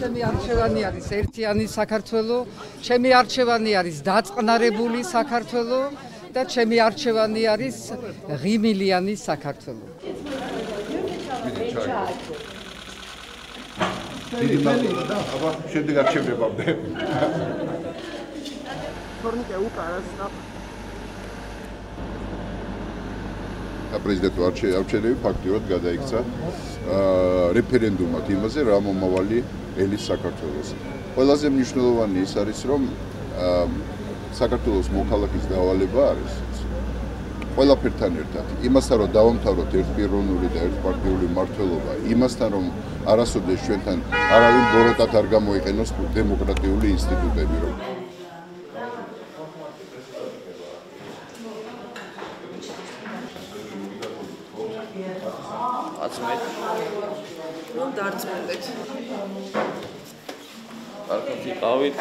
ჩემი არჩევანი არის ერთიანი საქართველო, ჩემი არჩევანი არის დაწყნარებული საქართველო და ჩემი არჩევანი არის ღიმილიანი საქართველო. დიდი მადლობა და აბა შემდეგ არჩევნებამდე. Tornică ucară, პრეზიდენტო არჩევნები ფაქტიურად გადაიქცა რეფერენდუმად იმაზე, რა მომავალი ელის საქართველოს. ყველაზე მნიშვნელოვანი ის არის, რომ საქართველოს მოქალაქის დავალება არის ყველაფერთან ერთად. იმასთან, რომ დავამთავროთ ერთპიროვნული და ერთპარტიული მმართველობა, იმასთან, რომ არასოდეს ჩვენთან არავინ ბოროტად არ გამოიყენოს დემოკრატიული ინსტიტუტები, რომ რომ დარწმუნდეთ. არ ხარ იყავით.